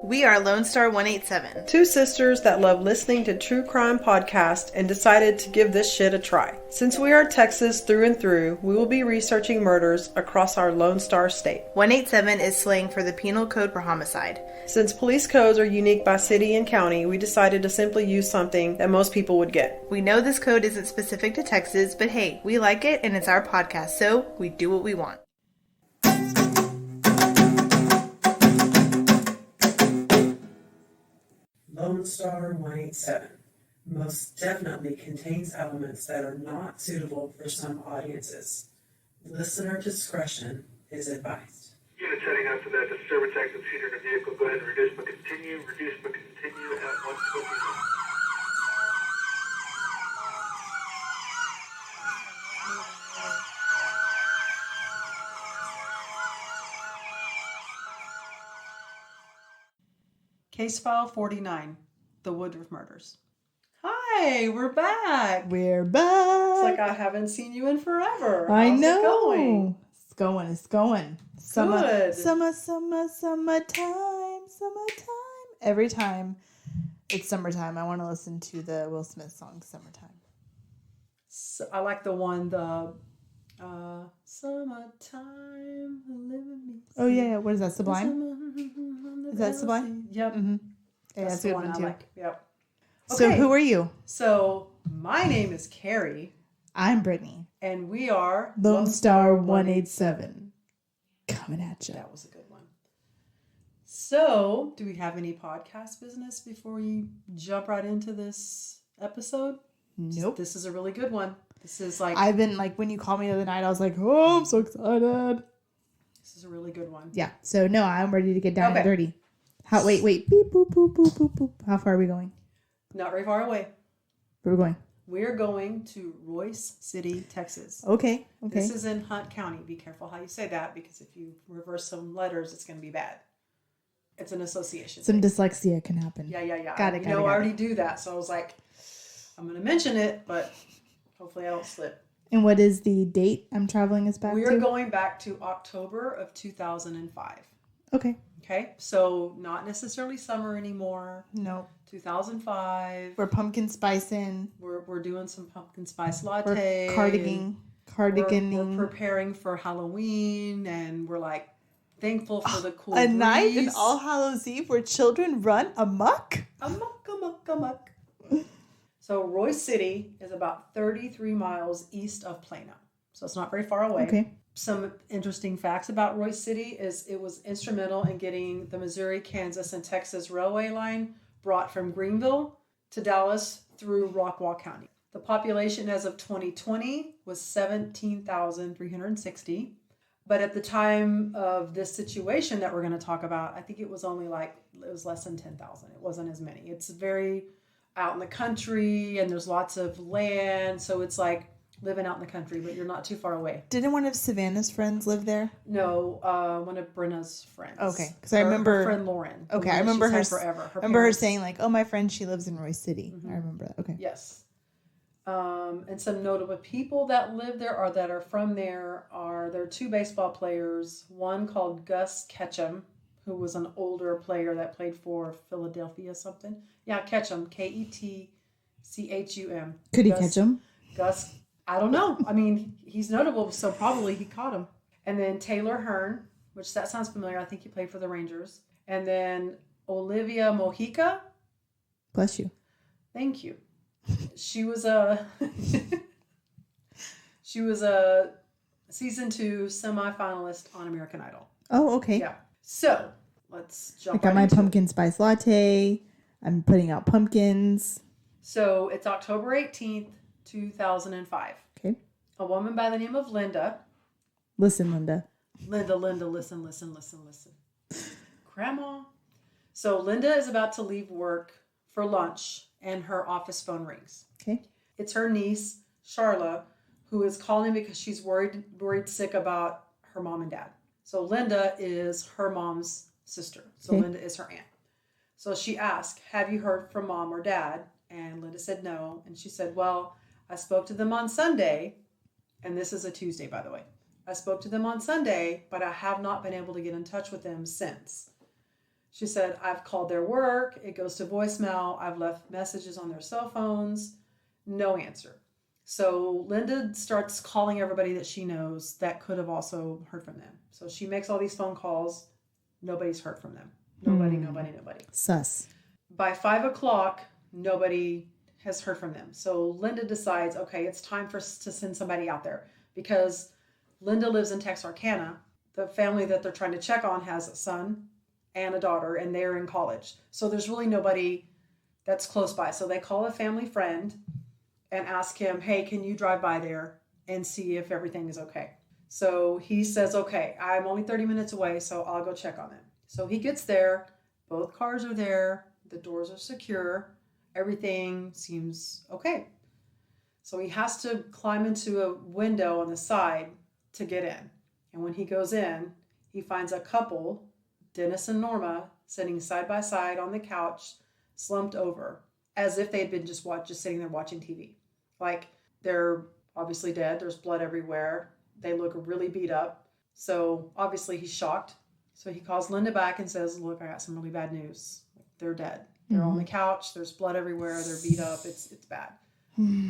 We are Lone Star 187. Two sisters that love listening to true crime podcasts and decided to give this shit a try. Since we are Texas through and through, we will be researching murders across our Lone Star state. 187 is slang for the penal code for homicide. Since police codes are unique by city and county, we decided to simply use something that most people would get. We know this code isn't specific to Texas, but hey, we like it and it's our podcast, so we do what we want. Lone Star 187 most definitely contains elements that are not suitable for some audiences. Listener discretion is advised. Unit heading out to that disturbance active seater in the vehicle. Go ahead and reduce but continue at 120 knots. CaseFile 49, the Woodruff murders. Hi, we're back. We're back. It's like I haven't seen you in forever. I How's know. it going? It's going. Good. Summertime. Every time it's summertime, I want to listen to the Will Smith song, Summertime. So, I like the one, summertime, living me. Oh, yeah. What is that, Sublime? Is that Sublime? Yep. Mm-hmm. Yeah, That's that's a the good one one, I too. like. Yep. So Okay. who are you? So, my name is Kerri, I'm Britney. and we are Lone Star 187. Coming at you. That was a good one. So, do we have any podcast business before we jump right into this episode? Nope. This is a really good one. This is like I've been, when you called me the other night, I was like, oh, I'm so excited. this is a really good one. Yeah. So, no, I'm ready to get down and Okay. dirty. Wait. Beep, boop, boop, boop, boop, boop. How far are we going? Not very far away. Where are we going? We're going to Royce City, Texas. Okay. This is in Hunt County. Be careful how you say that, because if you reverse some letters, it's going to be bad. It's an association. Some dyslexia can happen. Yeah. Got it. I already do that, so I was like, I'm going to mention it, but hopefully I don't slip. And what is the date I'm traveling us back We to? are going back to October of 2005. Okay. Okay, so not necessarily summer anymore. No. 2005. We're pumpkin spicing. We're doing some pumpkin spice We're latte. cardiganing. We're preparing for Halloween, and we're like thankful for the cool A breeze. night in All Hallows Eve where children run amok? Amok. So Royce City is about 33 miles east of Plano, so it's not very far away. Okay. Some interesting facts about Royce City is it was instrumental in getting the Missouri, Kansas, and Texas railway line brought from Greenville to Dallas through Rockwall County. The population as of 2020 was 17,360. But at the time of this situation that we're going to talk about, I think it was only it was less than 10,000. It wasn't as many. It's very out in the country, and there's lots of land. So it's like living out in the country, but you're not too far away. Didn't one of Savannah's friends live there? No, one of Brenna's friends. Okay, because I remember her friend Lauren. Okay, I remember her forever. I remember her saying oh, my friend, she lives in Royce City. Mm-hmm. I remember that. Okay. Yes. And some notable people that live there or that are from there there are two baseball players. One called Gus Ketchum, who was an older player that played for Philadelphia something. Yeah, Ketchum, Ketchum. Could he catch him? Gus, I don't know. I mean, he's notable, so probably he caught him. And then Taylor Hearn, which that sounds familiar. I think he played for the Rangers. And then Olivia Mojica. Bless you. Thank you. She was a season 2 semifinalist on American Idol. Oh, okay. Yeah. So let's jump. I got my pumpkin spice latte. I'm putting out pumpkins. So it's October 18th, 2005. Okay. A woman by the name of Linda. Listen, Linda. Linda, listen. Grandma. So Linda is about to leave work for lunch, and her office phone rings. Okay. It's her niece, Charla, who is calling because she's worried sick about her mom and dad. So Linda is her mom's sister. So Okay. Linda is her aunt. So she asked, have you heard from mom or dad? And Linda said no. And she said, well, I spoke to them on Sunday. And this is a Tuesday, by the way. I spoke to them on Sunday, but I have not been able to get in touch with them since. She said, I've called their work. It goes to voicemail. I've left messages on their cell phones. No answer. So Linda starts calling everybody that she knows that could have also heard from them. So she makes all these phone calls. Nobody's heard from them. Nobody. Sus. By 5 o'clock, nobody has heard from them. So Linda decides, okay, it's time to send somebody out there, because Linda lives in Texarkana. The family that they're trying to check on has a son and a daughter, and they're in college. So there's really nobody that's close by. So they call a family friend and ask him, hey, can you drive by there and see if everything is okay? So he says, okay, I'm only 30 minutes away, so I'll go check on them. So he gets there. Both cars are there. The doors are secure. Everything seems okay. So he has to climb into a window on the side to get in. And when he goes in, he finds a couple, Dennis and Norma, sitting side by side on the couch, slumped over, as if they'd been just sitting there watching TV. Like, they're obviously dead. There's blood everywhere. They look really beat up. So obviously he's shocked. So he calls Linda back and says, look, I got some really bad news. They're dead. They're on the couch. There's blood everywhere. They're beat up. It's bad.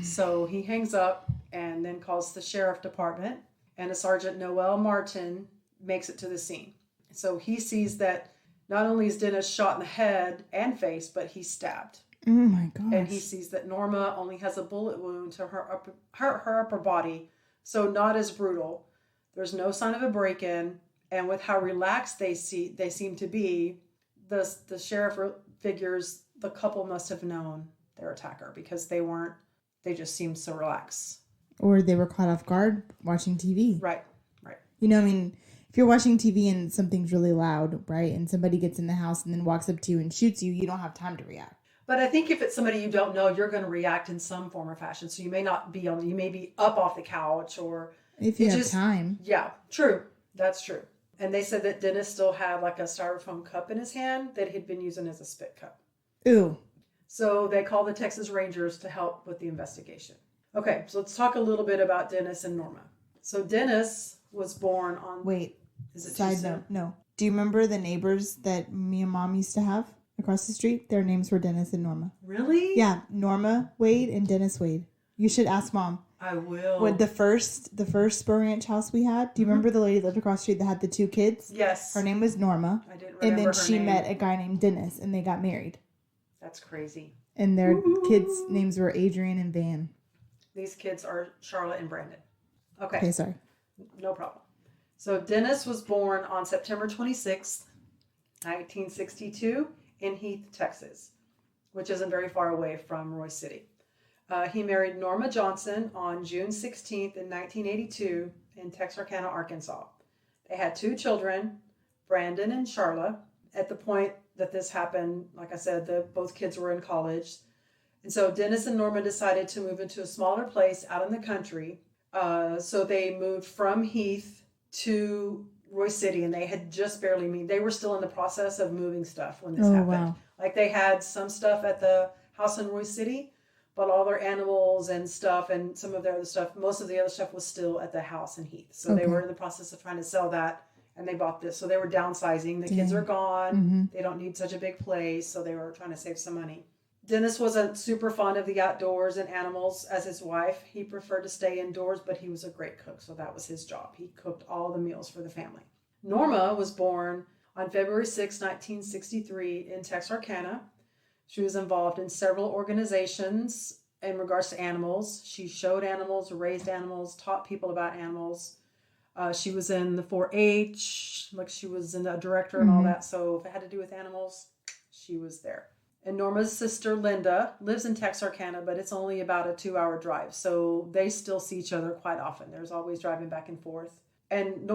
So he hangs up and then calls the sheriff department, and a Sergeant Noel Martin makes it to the scene. So he sees that not only is Dennis shot in the head and face, but he's stabbed. Oh my gosh. And he sees that Norma only has a bullet wound to her upper body, so not as brutal. There's no sign of a break-in, and with how relaxed they seem to be, the sheriff figures the couple must have known their attacker, because they just seemed so relaxed. Or they were caught off guard watching TV. Right. You know, I mean, if you're watching TV and something's really loud, right, and somebody gets in the house and then walks up to you and shoots you, you don't have time to react. But I think if it's somebody you don't know, you're going to react in some form or fashion. So you may not be you may be up off the couch, or if you have time. Yeah, true. That's true. And they said that Dennis still had like a styrofoam cup in his hand that he'd been using as a spit cup. Ooh. So they called the Texas Rangers to help with the investigation. Okay, so let's talk a little bit about Dennis and Norma. So Dennis was born on... Wait, is it side note, no. Do you remember the neighbors that me and Mom used to have across the street? Their names were Dennis and Norma. Really? Yeah, Norma Wade and Dennis Wade. You should ask Mom. I will. With the first Spur Ranch house we had, do you remember the lady that lived across the street that had the 2 kids? Yes. Her name was Norma. I didn't remember and then her she name. met a guy named Dennis, and they got married. That's crazy. And their kids' names were Adrian and Van. These kids are Charlotte and Brandon. Okay. Okay, sorry. No problem. So Dennis was born on September 26th, 1962 in Heath, Texas, which isn't very far away from Roy City. He married Norma Johnson on June 16th in 1982 in Texarkana, Arkansas. They had 2 children, Brandon and Charlotte. At the point that this happened, like I said, both kids were in college. And so Dennis and Norma decided to move into a smaller place out in the country. So they moved from Heath to Roy City, and they had just barely moved. They were still in the process of moving stuff when this happened. Wow. Like, they had some stuff at the house in Roy City, but all their animals and stuff and some of their other stuff, most of the other stuff was still at the house in Heath. So They were in the process of trying to sell that, and they bought this. So they were downsizing. The kids are gone. Mm-hmm. They don't need such a big place, so they were trying to save some money. Dennis wasn't super fond of the outdoors and animals as his wife. He preferred to stay indoors, but he was a great cook, so that was his job. He cooked all the meals for the family. Norma was born on February 6, 1963 in Texarkana. She was involved in several organizations in regards to animals. She showed animals, raised animals, taught people about animals. She was in the 4-H, like she was in a director and all that. So if it had to do with animals, she was there. And Norma's sister, Linda, lives in Texarkana, but it's only about a 2-hour drive. So they still see each other quite often. There's always driving back and forth. And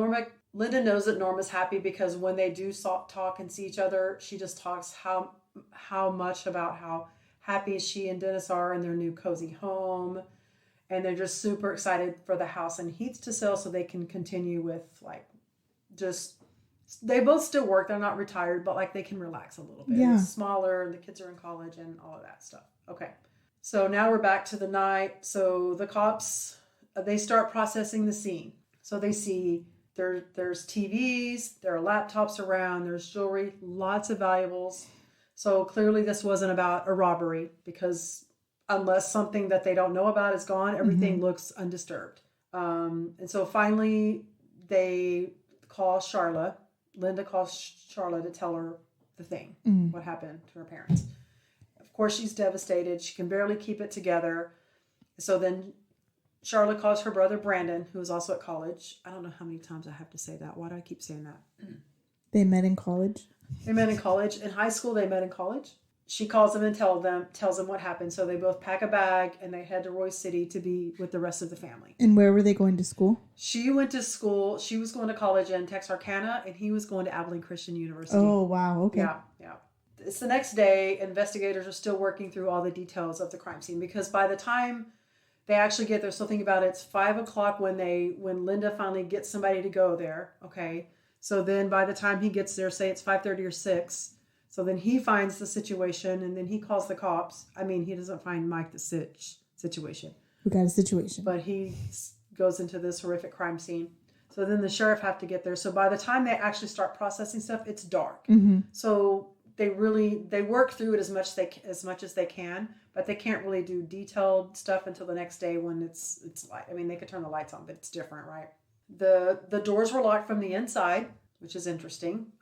Linda knows that Norma's happy, because when they do talk and see each other, she just talks how much about how happy she and Dennis are in their new cozy home. And they're just super excited for the house in Heath to sell, so they can continue with they both still work. They're not retired, but like they can relax a little bit. Yeah. It's smaller. The kids are in college and all of that stuff. Okay. So now we're back to the night. So the cops, they start processing the scene. So they see There's TVs, there are laptops around, there's jewelry, lots of valuables. So clearly this wasn't about a robbery, because unless something that they don't know about is gone, everything looks undisturbed. And so finally they call Charla. Linda calls Charla to tell her the thing, what happened to her parents. Of course, she's devastated. She can barely keep it together. So then Charlotte calls her brother Brandon, who is also at college. I don't know how many times I have to say that. Why do I keep saying that? They met in college? They met in college. In high school, they met in college. She calls them and tells them what happened. So they both pack a bag and they head to Roy City to be with the rest of the family. And where were they going to school? She went to school. She was going to college in Texarkana, and he was going to Abilene Christian University. Oh, wow. Okay. Yeah. It's the next day. Investigators are still working through all the details of the crime scene, because by the time they actually get there, so think about it, it's 5:00 when Linda finally gets somebody to go there. Okay. So then by the time he gets there, say it's 5:30 or 6. So then he finds the situation, and then he calls the cops. I mean, he doesn't find Mike the situation. We got a situation. But he goes into this horrific crime scene. So then the sheriff have to get there. So by the time they actually start processing stuff, it's dark. So they work through it as much as they can, but they can't really do detailed stuff until the next day when it's light. I mean, they could turn the lights on, but it's different, right? The doors were locked from the inside, which is interesting.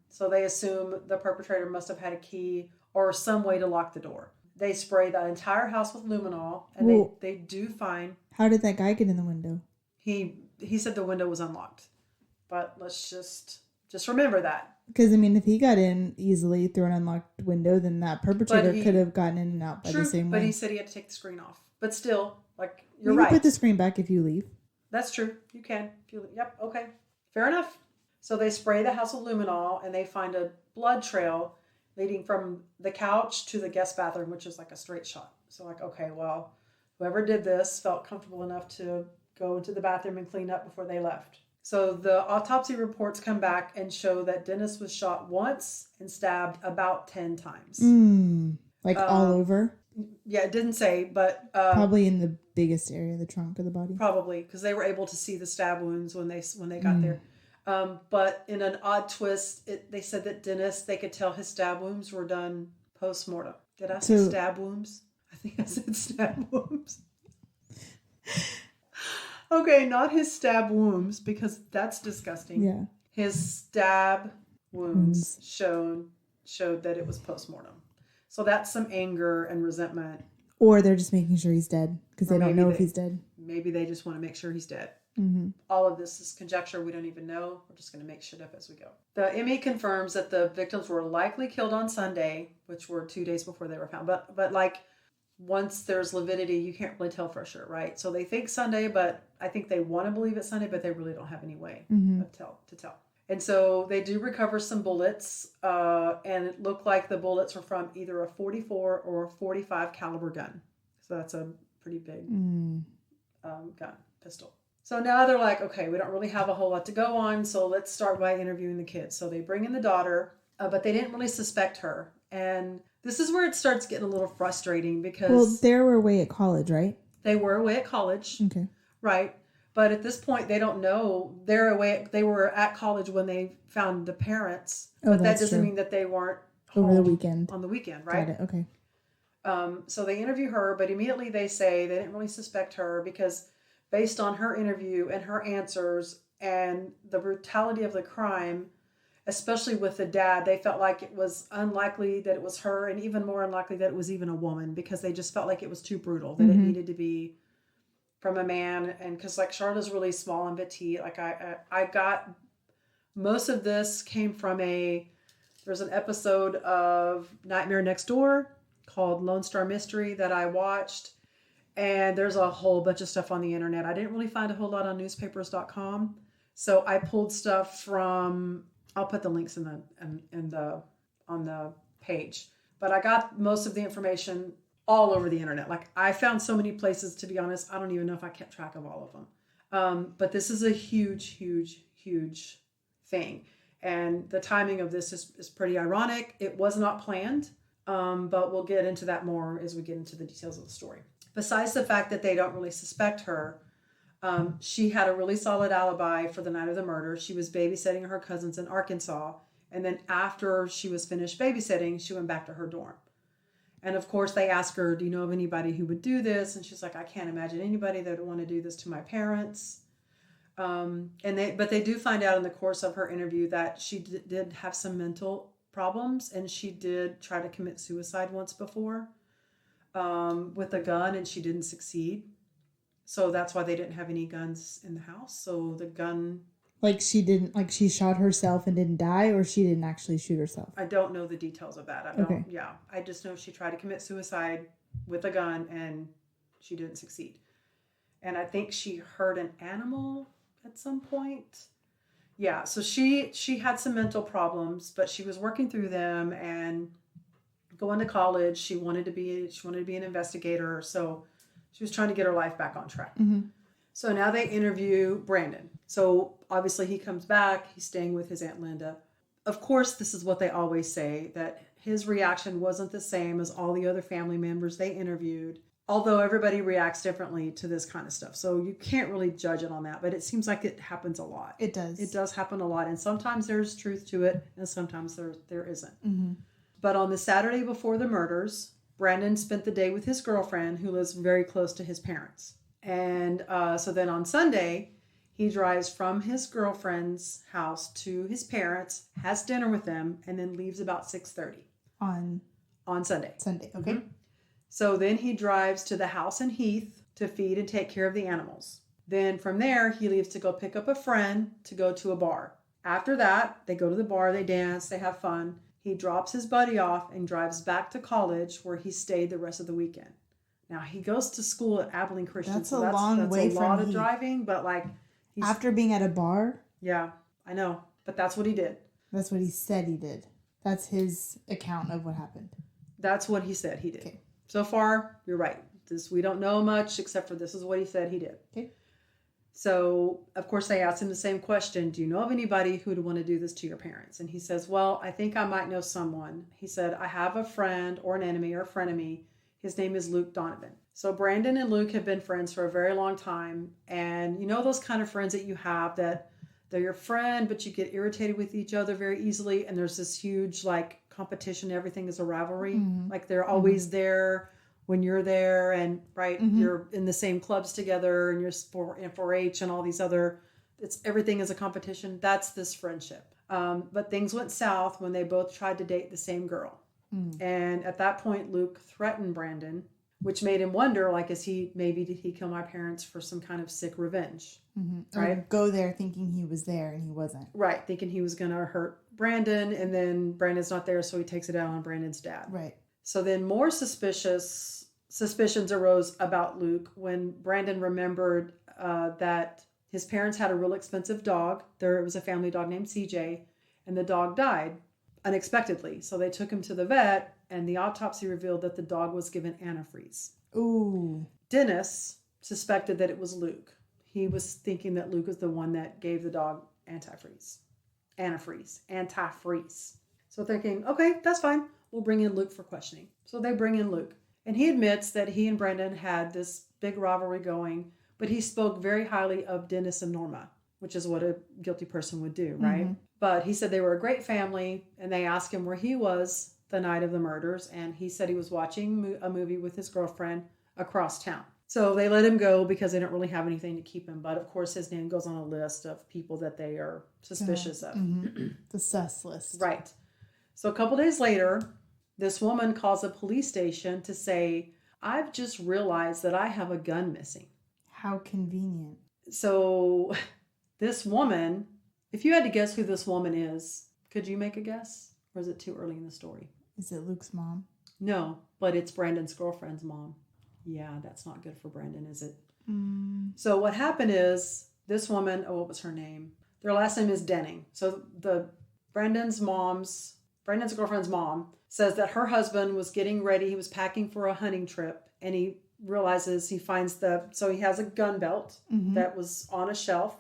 So they assume the perpetrator must have had a key or some way to lock the door. They spray the entire house with luminol, and they do find... How did that guy get in the window? He said the window was unlocked. But let's just remember that. Because, I mean, if he got in easily through an unlocked window, then that perpetrator could have gotten in and out by the same way. But he said he had to take the screen off. But still, like, you're you right. You can put the screen back if you leave. That's true. You can. Yep, okay. Fair enough. So they spray the house with luminol, and they find a blood trail leading from the couch to the guest bathroom, which is like a straight shot. So like, okay, well, whoever did this felt comfortable enough to go into the bathroom and clean up before they left. So the autopsy reports come back and show that Dennis was shot once and stabbed about 10 times. Like all over? Yeah, it didn't say, but... probably in the biggest area, the trunk of the body. Probably, because they were able to see the stab wounds when they got there. But in an odd twist, they said that Dennis, they could tell his stab wounds were done post-mortem. Did I say stab wounds? I think I said stab wounds. Okay, not his stab wounds, because that's disgusting. Yeah. His stab wounds showed that it was post-mortem. So that's some anger and resentment. Or they're just making sure he's dead, because they don't know if he's dead. Maybe they just want to make sure he's dead. All of this is conjecture. We don't even know. We're just going to make shit up as we go. The ME confirms that the victims were likely killed on Sunday, which were 2 days before they were found. But like, once there's lividity, you can't really tell for sure, right? So they think Sunday, but I think they want to believe it's Sunday, but they really don't have any way to tell. And so they do recover some bullets, and it looked like the bullets were from either a 44 or a 45 caliber gun. So that's a pretty big pistol. So now they're like, okay, we don't really have a whole lot to go on, so let's start by interviewing the kids. So they bring in the daughter, but they didn't really suspect her. And this is where it starts getting a little frustrating because... Well, they were away at college, right? They were away at college. Okay. Right. But at this point, they don't know. They were at college when they found the parents. But that doesn't mean that they weren't home over the weekend. On the weekend, right? Got it. Okay. So they interview her, but immediately they say they didn't really suspect her because based on her interview and her answers and the brutality of the crime, especially with the dad, they felt like it was unlikely that it was her and even more unlikely that it was even a woman because they just felt like it was too brutal, that it needed to be from a man. And because like Charlotte's really small and petite, like I got most of this came from there's an episode of Nightmare Next Door called Lone Star Mystery that I watched. And there's a whole bunch of stuff on the internet. I didn't really find a whole lot on newspapers.com. So I pulled stuff from, I'll put the links on the page. But I got most of the information all over the internet. Like I found so many places, to be honest, I don't even know if I kept track of all of them. But this is a huge, huge, huge thing. And the timing of this is pretty ironic. It was not planned, but we'll get into that more as we get into the details of the story. Besides the fact that they don't really suspect her, She had a really solid alibi for the night of the murder. She was babysitting her cousins in Arkansas. And then after she was finished babysitting, she went back to her dorm. And of course, they asked her, do you know of anybody who would do this? And she's like, I can't imagine anybody that would want to do this to my parents. But they do find out in the course of her interview that she did have some mental problems, and she did try to commit suicide once before with a gun, and she didn't succeed. So that's why they didn't have any guns in the house. So the gun... Like she shot herself and didn't die, or she didn't actually shoot herself? I don't know the details of that. I just know she tried to commit suicide with a gun and she didn't succeed. And I think she hurt an animal at some point. Yeah, so she had some mental problems, but she was working through them and going to college. She wanted to be an investigator, so she was trying to get her life back on track. Mm-hmm. So now they interview Brandon. So obviously he comes back. He's staying with his Aunt Linda. Of course, this is what they always say, that his reaction wasn't the same as all the other family members they interviewed, although everybody reacts differently to this kind of stuff. So you can't really judge it on that, but it seems like it happens a lot. It does. It does happen a lot. And sometimes there's truth to it, and sometimes there isn't. Mm-hmm. But on the Saturday before the murders, Brandon spent the day with his girlfriend, who lives very close to his parents. And so then on Sunday, he drives from his girlfriend's house to his parents, has dinner with them, and then leaves about 6:30 on Sunday. Sunday, okay. Mm-hmm. So then he drives to the house in Heath to feed and take care of the animals. Then from there, he leaves to go pick up a friend to go to a bar. After that, they go to the bar, they dance, they have fun. He drops his buddy off and drives back to college, where he stayed the rest of the weekend. Now, he goes to school at Abilene Christian. That's a long way from a lot of driving, but like... After being at a bar? Yeah, I know. But that's what he did. That's what he said he did. That's his account of what happened. That's what he said he did. Okay. So far, you're right. We don't know much, except for this is what he said he did. Okay. So, of course, they asked him the same question. Do you know of anybody who would want to do this to your parents? And he says, well, I think I might know someone. He said, I have a friend or an enemy or a frenemy. His name is Luke Donovan. So Brandon and Luke have been friends for a very long time. And you know those kind of friends that you have that they're your friend, but you get irritated with each other very easily. And there's this huge like competition. Everything is a rivalry. Mm-hmm. Like they're always there when you're there, and right, you're in the same clubs together, and you're in 4-H and all these other, everything is a competition. That's this friendship. But things went south when they both tried to date the same girl. And at that point, Luke threatened Brandon, which made him wonder, like, did he kill my parents for some kind of sick revenge? Mm-hmm. Right? Or go there thinking he was there and he wasn't. Right, thinking he was going to hurt Brandon, and then Brandon's not there, so he takes it out on Brandon's dad. Right. So then more suspicions arose about Luke when Brandon remembered that his parents had a real expensive dog. There was a family dog named CJ, and the dog died unexpectedly. So they took him to the vet, and the autopsy revealed that the dog was given antifreeze. Ooh. Dennis suspected that it was Luke. He was thinking that Luke was the one that gave the dog antifreeze. So thinking, okay, that's fine. We'll bring in Luke for questioning. So they bring in Luke. And he admits that he and Brandon had this big rivalry going, but he spoke very highly of Dennis and Norma, which is what a guilty person would do, right? Mm-hmm. But he said they were a great family, and they asked him where he was the night of the murders, and he said he was watching a movie with his girlfriend across town. So they let him go because they don't really have anything to keep him. But of course, his name goes on a list of people that they are suspicious of. Mm-hmm. The sus list. Right. So a couple days later, this woman calls a police station to say, I've just realized that I have a gun missing. How convenient. So this woman, if you had to guess who this woman is, could you make a guess? Or is it too early in the story? Is it Luke's mom? No, but it's Brandon's girlfriend's mom. Yeah, that's not good for Brandon, is it? So what happened is this woman, what was her name? Their last name is Denning. So Brandon's girlfriend's mom says that her husband was getting ready. He was packing for a hunting trip, and he finds so he has a gun belt that was on a shelf,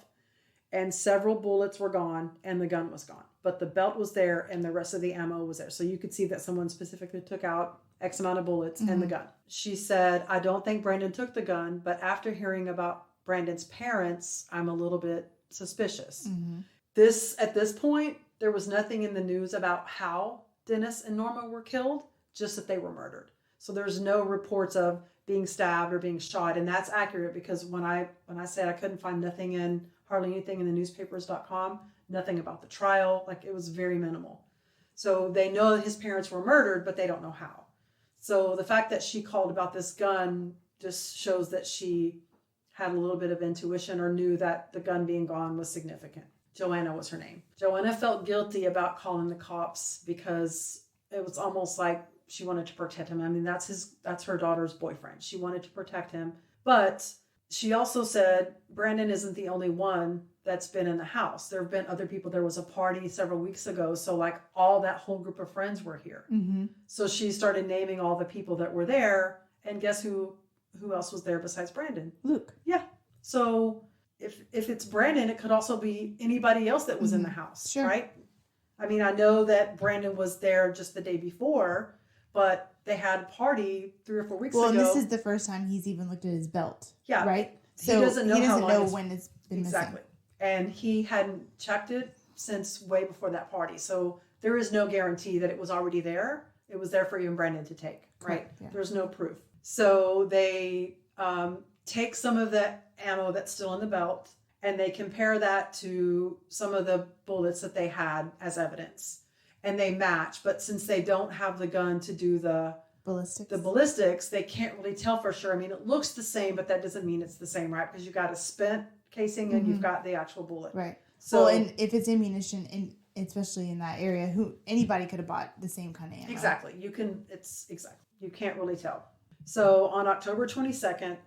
and several bullets were gone, and the gun was gone. But the belt was there, and the rest of the ammo was there. So you could see that someone specifically took out X amount of bullets and the gun. She said, I don't think Brandon took the gun, but after hearing about Brandon's parents, I'm a little bit suspicious. Mm-hmm. At this point, there was nothing in the news about how Dennis and Norma were killed, just that they were murdered. So there's no reports of being stabbed or being shot. And that's accurate because when I said I couldn't find hardly anything in the newspapers.com, nothing about the trial, like it was very minimal. So they know that his parents were murdered, but they don't know how. So the fact that she called about this gun just shows that she had a little bit of intuition or knew that the gun being gone was significant. Joanna was her name. Joanna felt guilty about calling the cops because it was almost like she wanted to protect him. I mean, that's her daughter's boyfriend. She wanted to protect him. But she also said Brandon isn't the only one that's been in the house. There have been other people. There was a party several weeks ago. So like all that whole group of friends were here. Mm-hmm. So she started naming all the people that were there. And guess who else was there besides Brandon? Luke. Yeah. So if it's Brandon, it could also be anybody else that was in the house, Sure. right? I mean, I know that Brandon was there just the day before, but they had a party 3 or 4 weeks ago. Well, and this is the first time he's even looked at his belt. Yeah. Right? He doesn't know how long when it's been exactly. missing. And he hadn't checked it since way before that party. So there is no guarantee that it was already there. It was there for even Brandon to take, right? Correct, yeah. There's no proof. So they take some of the ammo that's still in the belt and they compare that to some of the bullets that they had as evidence. And they match. But since they don't have the gun to do the ballistics, they can't really tell for sure. I mean, it looks the same, but that doesn't mean it's the same, right? Because you've got a spent casing and you've got the actual bullet. Right. So, well, and if it's ammunition, and especially in that area, anybody could have bought the same kind of ammo. Exactly. You can't really tell. So on October 22nd,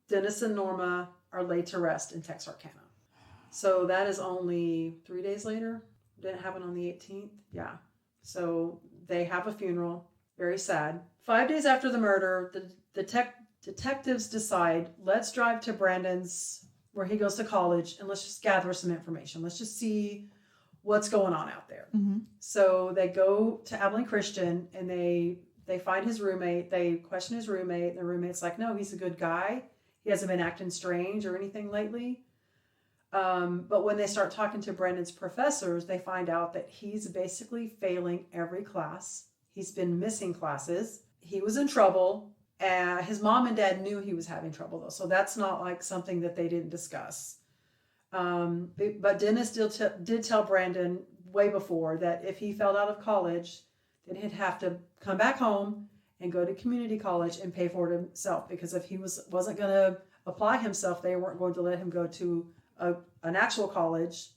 Dennis and Norma are laid to rest in Texarkana. So that is only 3 days later. Didn't happen on the 18th. Yeah. So they have a funeral. Very sad. 5 days after the murder, the detectives decide, let's drive to Brandon's, where he goes to college, and let's just gather some information. Let's just see what's going on out there. Mm-hmm. So they go to Abilene Christian, and they find his roommate. They question his roommate. The roommate's like, no, he's a good guy. He hasn't been acting strange or anything lately. But when they start talking to Brandon's professors, they find out that he's basically failing every class. He's been missing classes. He was in trouble. His mom and dad knew he was having trouble, though. So that's not like something that they didn't discuss. But Dennis did tell Brandon way before that if he failed out of college, then he'd have to come back home and go to community college and pay for it himself. Because if he wasn't going to apply himself, they weren't going to let him go to an actual college.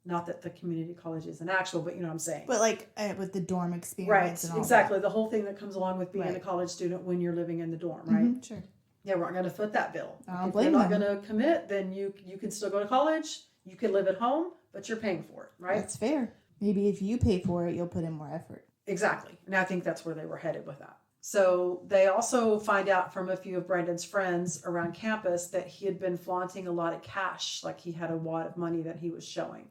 Not that the community college is an actual, but you know what I'm saying. But like with the dorm experience, right? And all exactly, that. the whole thing that comes along with being a college student when you're living in the dorm, right? Mm-hmm, sure. Yeah, we're not going to foot that bill. I don't if blame you're not them. going to commit, then you can still go to college. You can live at home, but you're paying for it, right? That's fair. Maybe if you pay for it, you'll put in more effort. Exactly, and I think that's where they were headed with that. So they also find out from a few of Brandon's friends around campus that he had been flaunting a lot of cash, like he had a wad of money that he was showing.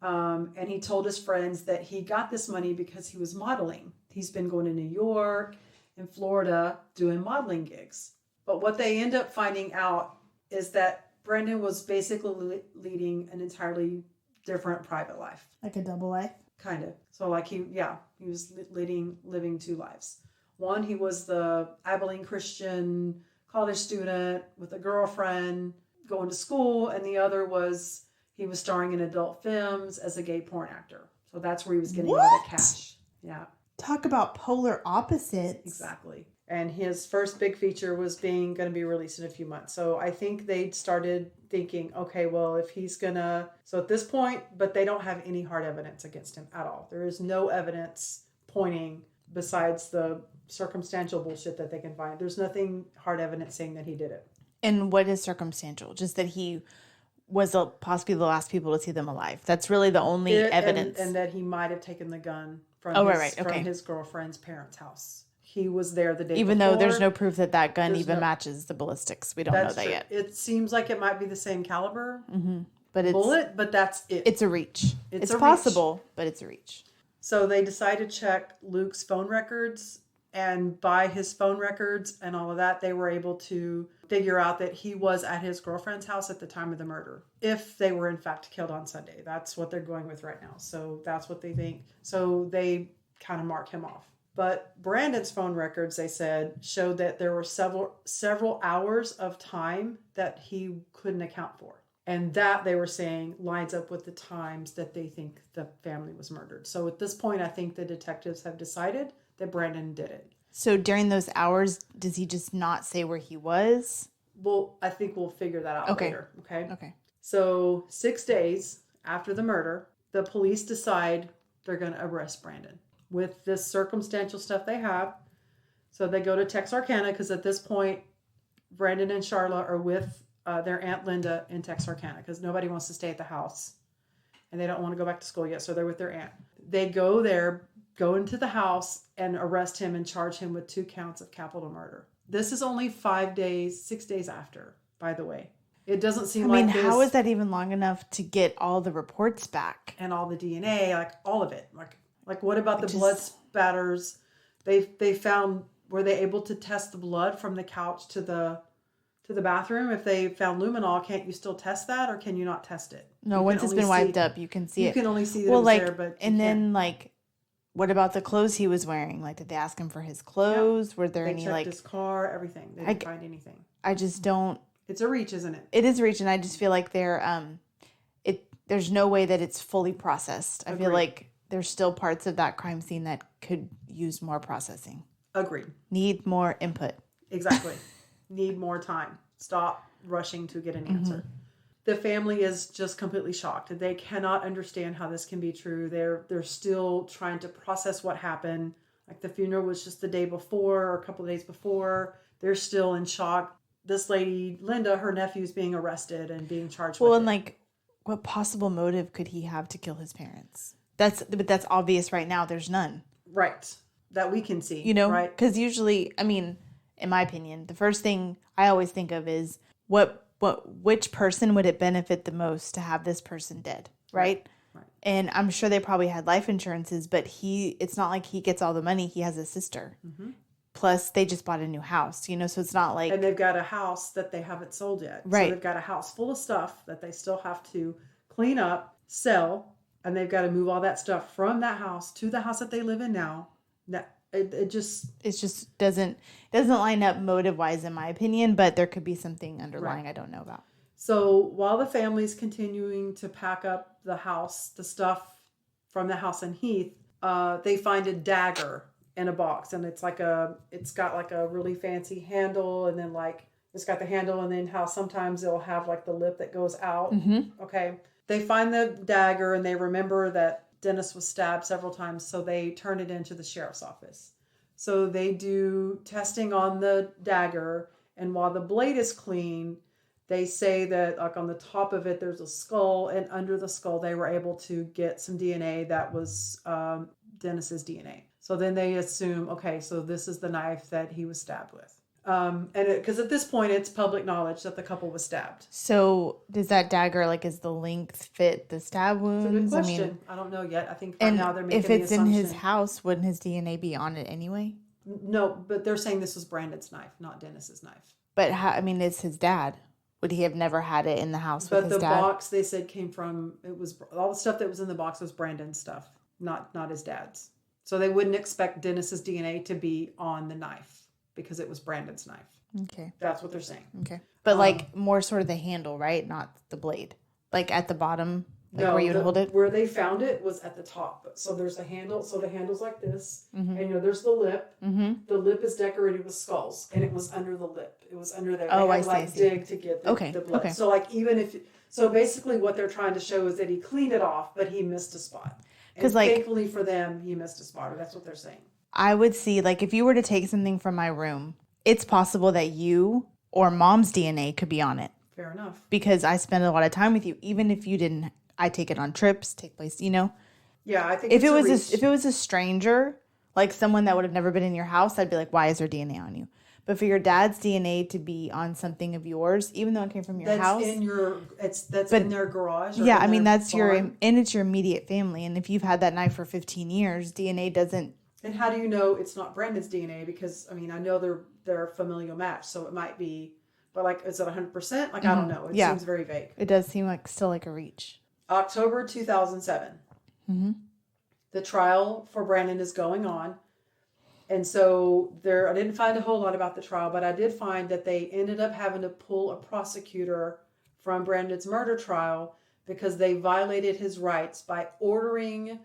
And he told his friends that he got this money because he was modeling. He's been going to New York and Florida doing modeling gigs. But what they end up finding out is that Brandon was basically leading an entirely different private life. Like a double life? Kind of. So like he was living two lives. One, he was the Abilene Christian college student with a girlfriend going to school. And the other was he was starring in adult films as a gay porn actor. So that's where he was getting all that cash. Yeah. Talk about polar opposites. Exactly. And his first big feature was going to be released in a few months. So I think they started thinking, okay, well, if he's so at this point, but they don't have any hard evidence against him at all. There is no evidence pointing besides the circumstantial bullshit that they can find. There's nothing hard evidence saying that he did it. And what is circumstantial? Just that he was possibly the last people to see them alive. That's really the only evidence. And that he might have taken the gun from his girlfriend's parents' house. He was there the day even before. though there's no proof that gun matches the ballistics. We don't know that yet. It seems like it might be the same caliber but bullet, but that's it. It's a reach. It's a possible, but it's a reach. So they decided to check Luke's phone records, and by his phone records and all of that, they were able to figure out that he was at his girlfriend's house at the time of the murder. If they were in fact killed on Sunday. That's what they're going with right now. So that's what they think. So they kind of mark him off. But Brandon's phone records, they said, showed that there were several hours of time that he couldn't account for. And that, they were saying, lines up with the times that they think the family was murdered. So at this point, I think the detectives have decided that Brandon did it. So during those hours, does he just not say where he was? Well, I think we'll figure that out later. Okay. So 6 days after the murder, the police decide they're going to arrest Brandon with this circumstantial stuff they have. So they go to Texarkana because at this point, Brandon and Charla are with their Aunt Linda in Texarkana because nobody wants to stay at the house and they don't want to go back to school yet. So they're with their aunt. They go there, go into the house and arrest him and charge him with 2 counts of capital murder. This is only 6 days after, by the way. It doesn't seem like this. How is that even long enough to get all the reports back? And all the DNA, like all of it. Like what about the blood spatters? They found, were they able to test the blood from the couch to the bathroom? If they found luminol, can't you still test that, or can you not test it? No, once it's been wiped up, you can see it. You can only see that it was there, but then what about the clothes he was wearing? Like, did they ask him for his clothes? Were there any checked his car, everything. They didn't find anything. I just don't. It's a reach, isn't it? It is a reach, and I just feel like there's no way that it's fully processed. I feel like there's still parts of that crime scene that could use more processing. Agreed. Need more input. Exactly. Need more time. Stop rushing to get an answer. The family is just completely shocked. They cannot understand how this can be true. They're still trying to process what happened. Like the funeral was just the day before or a couple of days before. They're still in shock. This lady, Linda, her nephew's being arrested and being charged with it. Well, and what possible motive could he have to kill his parents? But that's obvious right now. There's none. Right. That we can see. Right? Because usually, in my opinion, the first thing I always think of is which person would it benefit the most to have this person dead, right? Right. And I'm sure they probably had life insurances, but it's not like he gets all the money. He has a sister. Mm-hmm. Plus, they just bought a new house, so it's not like... And they've got a house that they haven't sold yet. Right. So they've got a house full of stuff that they still have to clean up, sell, and they've got to move all that stuff from that house to the house that they live in now. It just doesn't line up motive wise, in my opinion, but there could be something underlying I don't know about. So while the family's continuing to pack up the house, the stuff from the house in Heath, they find a dagger in a box, and it's got like a really fancy handle, and then it's got the handle, and then how sometimes they'll have like the lip that goes out. Mm-hmm. Okay. They find the dagger and they remember that Dennis was stabbed several times, so they turn it into the sheriff's office. So they do testing on the dagger, and while the blade is clean, they say that on the top of it there's a skull, and under the skull they were able to get some DNA that was Dennis's DNA. So then they assume, okay, so this is the knife that he was stabbed with. And because at this point it's public knowledge that the couple was stabbed. So does that dagger, is the length fit the stab wounds? It's a good question. I don't know yet. I think right now they're making the assumption. If it's in his house, wouldn't his DNA be on it anyway? No, but they're saying this was Brandon's knife, not Dennis's knife. But it's his dad. Would he have never had it in the house with his dad? But the box they said came from, it was all the stuff that was in the box was Brandon's stuff, not his dad's. So they wouldn't expect Dennis's DNA to be on the knife because it was Brandon's knife. Okay. That's what they're saying. Okay. But more sort of the handle, right? Not the blade. At the bottom, where you would hold it? Where they found it was at the top. So there's a handle. So the handle's like this. Mm-hmm. And there's the lip. Mm-hmm. The lip is decorated with skulls. And it was under the lip. It was under there. They had dig to get the blood. Okay. So so basically what they're trying to show is that he cleaned it off, but he missed a spot. And thankfully for them, he missed a spot. Or that's what they're saying. I would see, if you were to take something from my room, it's possible that you or mom's DNA could be on it. Fair enough. Because I spend a lot of time with you, even if you didn't. I take it on trips, take place, Yeah, I think if it was a stranger, someone that would have never been in your house, I'd be like, why is there DNA on you? But for your dad's DNA to be on something of yours, even though it came from your house, that's in their garage. Yeah, that's barn. It's your immediate family, and if you've had that knife for 15 years, DNA doesn't. And how do you know it's not Brandon's DNA? Because I know they're a familial match, so it might be But like, is it 100%? Like, I don't know. It seems very vague. It does seem like still like a reach. October 2007. The trial for Brandon is going on. And so I didn't find a whole lot about the trial, but I did find that they ended up having to pull a prosecutor from Brandon's murder trial because they violated his rights by ordering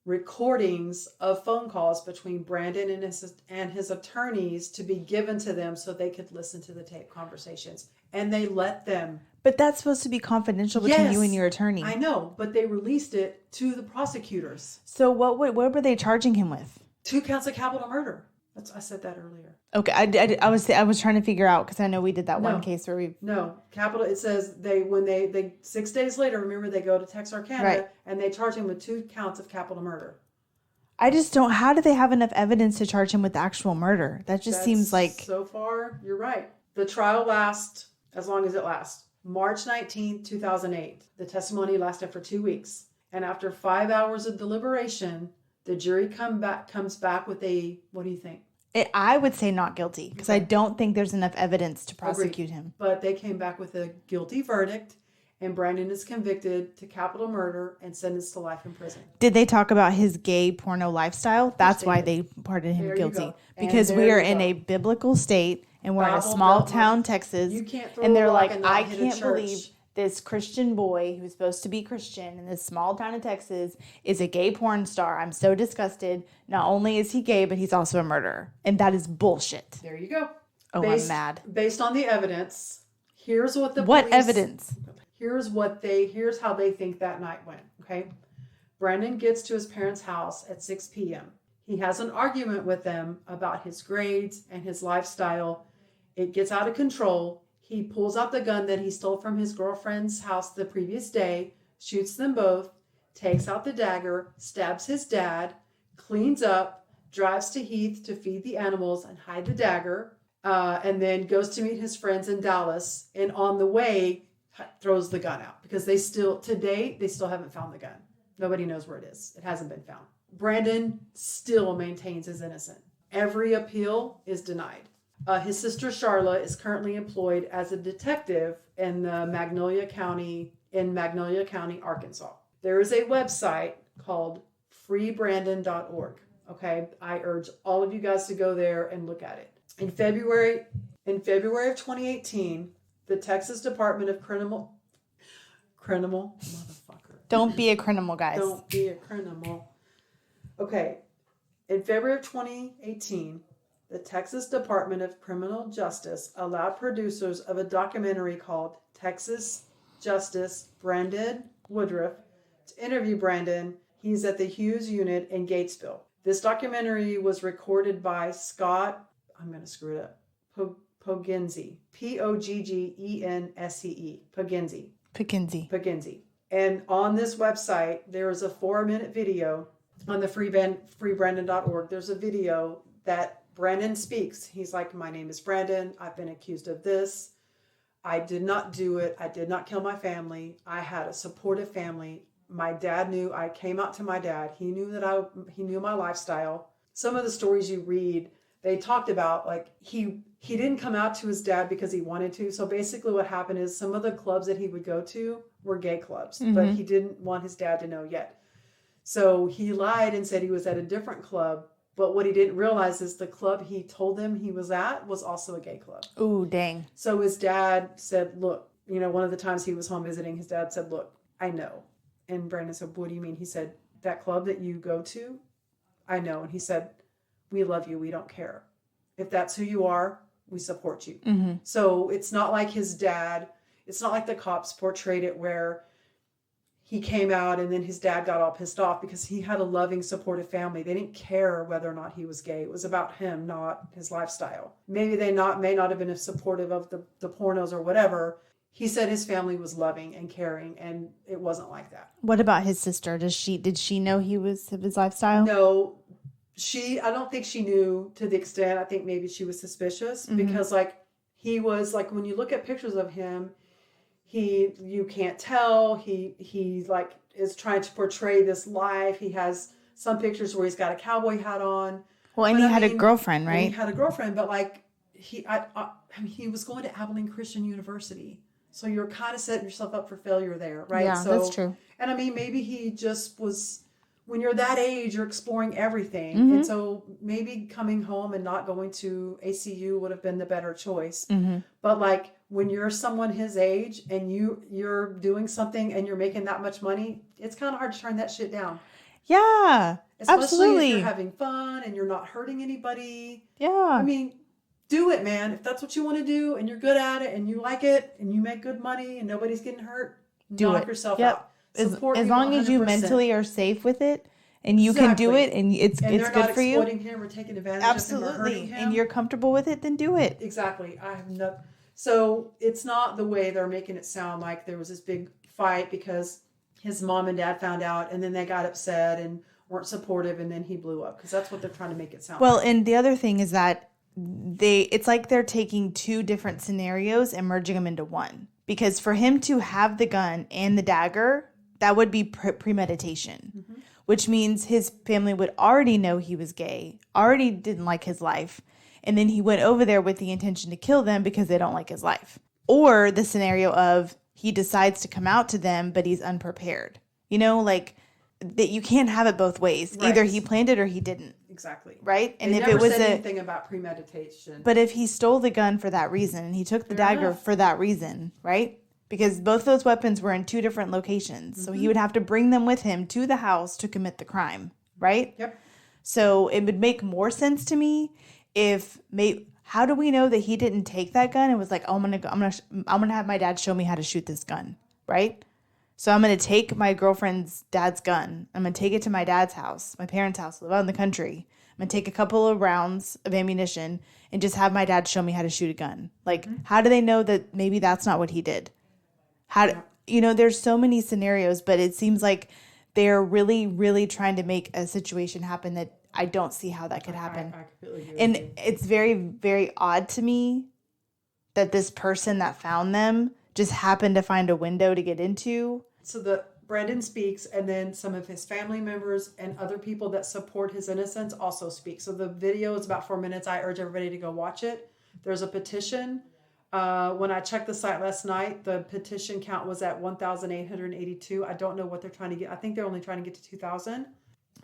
recordings of phone calls between Brandon and his attorneys to be given to them so they could listen to the tape conversations. And they let them. But that's supposed to be confidential between you and your attorney. I know, but they released it to the prosecutors. So what were they charging him with? 2 counts of capital murder. I said that earlier. Okay, I was trying to figure out because I know we did that one case where we capital. It says they 6 days later. Remember, they go to Texarkana and they charge him with 2 counts of capital murder. I just don't. How do they have enough evidence to charge him with actual murder? That just seems like so far. You're right. The trial lasts as long as it lasts. March 19th, 2008. The testimony lasted for 2 weeks, and after 5 hours of deliberation, the jury comes back with a, what do you think? I would say not guilty because I don't think there's enough evidence to prosecute him. But they came back with a guilty verdict, and Brandon is convicted to capital murder and sentenced to life in prison. Did they talk about his gay porno lifestyle? That's why they pardoned him guilty. Because we are in a biblical state and we're in a small town, Texas. You can't throw and they're a rock like, and not I hit a can't church. believe this Christian boy who's supposed to be Christian in this small town in Texas is a gay porn star. I'm so disgusted. Not only is he gay, but he's also a murderer. And that is bullshit. There you go. Oh, I'm mad. Based on the evidence, here's what the What police... evidence? Here's how they think that night went, okay? Brandon gets to his parents' house at 6 p.m. He has an argument with them about his grades and his lifestyle. It gets out of control. He pulls out the gun that he stole from his girlfriend's house the previous day, shoots them both, takes out the dagger, stabs his dad, cleans up, drives to Heath to feed the animals and hide the dagger, and then goes to meet his friends in Dallas. And on the way, throws the gun out because they still haven't found the gun. Nobody knows where it is. It hasn't been found. Brandon still maintains his innocence. Every appeal is denied. His sister Charla is currently employed as a detective in Magnolia County, Arkansas. There is a website called freebrandon.org. Okay, I urge all of you guys to go there and look at it. In February of 2018, the Texas Department of Criminal motherfucker. Don't be a criminal, guys. Don't be a criminal. Okay. In February of 2018, the Texas Department of Criminal Justice allowed producers of a documentary called Texas Justice Brandon Woodruff to interview Brandon. He's at the Hughes unit in Gatesville. This documentary was recorded by Scott, I'm going to screw it up, Poggense. Poggense. Poggense. And on this website, there is a 4-minute video on the freebrandon.org. There's a video that Brandon speaks. He's like, my name is Brandon. I've been accused of this. I did not do it. I did not kill my family. I had a supportive family. My dad knew. I came out to my dad. He knew he knew my lifestyle. Some of the stories you read, they talked about like he didn't come out to his dad because he wanted to. So basically what happened is some of the clubs that he would go to were gay clubs, but he didn't want his dad to know yet. So he lied and said he was at a different club. But what he didn't realize is the club he told them he was at was also a gay club. Ooh, dang. So his dad said, look, one of the times he was home visiting, his dad said, look, I know. And Brandon said, what do you mean? He said, that club that you go to, I know. And he said, we love you. We don't care. If that's who you are, we support you. Mm-hmm. So it's not like his dad, it's not like the cops portrayed it where he came out and then his dad got all pissed off because he had a loving, supportive family. They didn't care whether or not he was gay. It was about him, not his lifestyle. Maybe they may not have been as supportive of the pornos or whatever. He said his family was loving and caring, and it wasn't like that. What about his sister? Did she know he was of his lifestyle? No, I don't think she knew to the extent. I think maybe she was suspicious because he was like, when you look at pictures of him, you can't tell. He is trying to portray this life. He has some pictures where he's got a cowboy hat on. Well, and he had a girlfriend, right? He had a girlfriend, but I mean, he was going to Abilene Christian University. So you're kind of setting yourself up for failure there, right? Yeah, so, that's true. And I mean, maybe he just was, when you're that age, you're exploring everything. Mm-hmm. And so maybe coming home and not going to ACU would have been the better choice. Mm-hmm. But like when you're someone his age and you're doing something and you're making that much money, it's kind of hard to turn that shit down. Yeah, Especially absolutely. if you're having fun and you're not hurting anybody. Yeah. I mean, do it, man. If that's what you want to do and you're good at it and you like it and you make good money and nobody's getting hurt, knock yourself out. As Support long people as you 100%. mentally are safe with it and you can do it and it's they're good not for you. exploiting him or taking advantage of him or hurting Absolutely. him. And you're comfortable with it, then do it. Exactly. I have no. So it's not the way they're making it sound like there was this big fight because his mom and dad found out and then they got upset and weren't supportive and then he blew up because that's what they're trying to make it sound Well, like. and the other thing is that it's like they're taking two different scenarios and merging them into one. Because for him to have the gun and the dagger, that would be premeditation, which means his family would already know he was gay, already didn't like his life, and then he went over there with the intention to kill them because they don't like his life. Or the scenario of he decides to come out to them, but he's unprepared. You know, like that you can't have it both ways. Right. Either he planned it or he didn't. Exactly. Right? And They if never it was said anything about premeditation. but if he stole the gun for that reason and he took the dagger enough. for that reason, right? Because both those weapons were in two different locations. So he would have to bring them with him to the house to commit the crime, right? Yep. So it would make more sense to me if how do we know that he didn't take that gun and was like, "Oh, I'm gonna have my dad show me how to shoot this gun," right? So I'm gonna take my girlfriend's dad's gun. I'm gonna take it to my dad's house, my parents' house, live out in the country. I'm gonna take a couple of rounds of ammunition and just have my dad show me how to shoot a gun. Like, how do they know that maybe that's not what he did? There's so many scenarios, but it seems like they're really, really trying to make a situation happen that I don't see how that could happen. I completely agree And with you. it's very, very odd to me that this person that found them just happened to find a window to get into. So Brandon speaks, and then some of his family members and other people that support his innocence also speak. So the video is about 4 minutes. I urge everybody to go watch it. There's a petition. When I checked the site last night, the petition count was at 1,882. I don't know what they're trying to get. I think they're only trying to get to 2,000.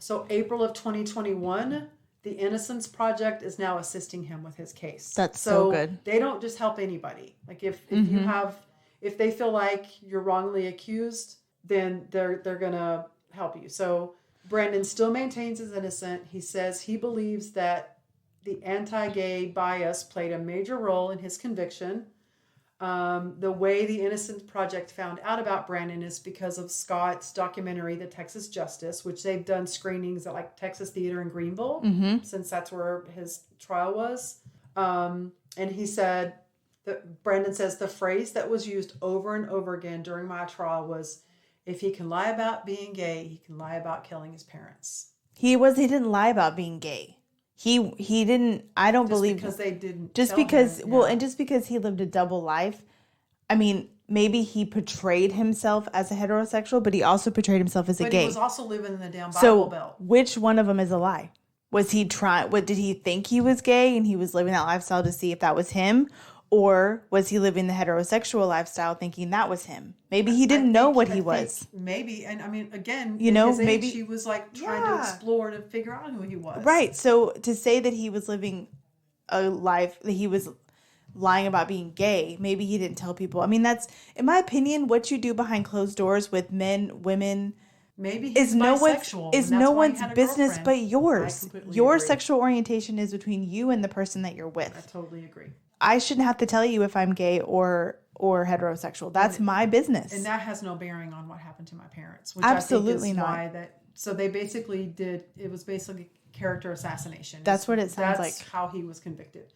So April of 2021, the Innocence Project is now assisting him with his case. That's so good. They don't just help anybody. Like if they feel like you're wrongly accused, then they're gonna help you. So Brandon still maintains his innocence. He says he believes that the anti-gay bias played a major role in his conviction. The way the Innocence Project found out about Brandon is because of Scott's documentary, The Texas Justice, which they've done screenings at like Texas Theater in Greenville, since that's where his trial was. And he said, Brandon says, the phrase that was used over and over again during my trial was, if he can lie about being gay, he can lie about killing his parents. He didn't lie about being gay. He didn't, I don't believe. Because they didn't. Just tell because, him, well, yeah. and just because he lived a double life. I mean, maybe he portrayed himself as a heterosexual, but he also portrayed himself as a But gay. he was also living in the damn Bible So Belt. which one of them is a lie? Was he did he think he was gay and he was living that lifestyle to see if that was him? Or was he living the heterosexual lifestyle thinking that was him? Maybe he didn't know what he was. Maybe. And I mean, again, You know, his age, maybe- he was like trying to explore to figure out who he was. Right. So to say that he was living a life, that he was lying about being gay, maybe he didn't tell people. I mean, that's, in my opinion, what you do behind closed doors with men, women, Maybe he's is no bisexual. one's and that's why he had a business girlfriend. but yours. I completely Your agree. sexual orientation is between you and the person that you're I with. totally agree. I shouldn't have to tell you if I'm gay or heterosexual. That's my business. And that has no bearing on what happened to my parents. Which Absolutely I think is not. Why that. So they basically did. It was basically character assassination. That's what it sounds That's like. how he was convicted.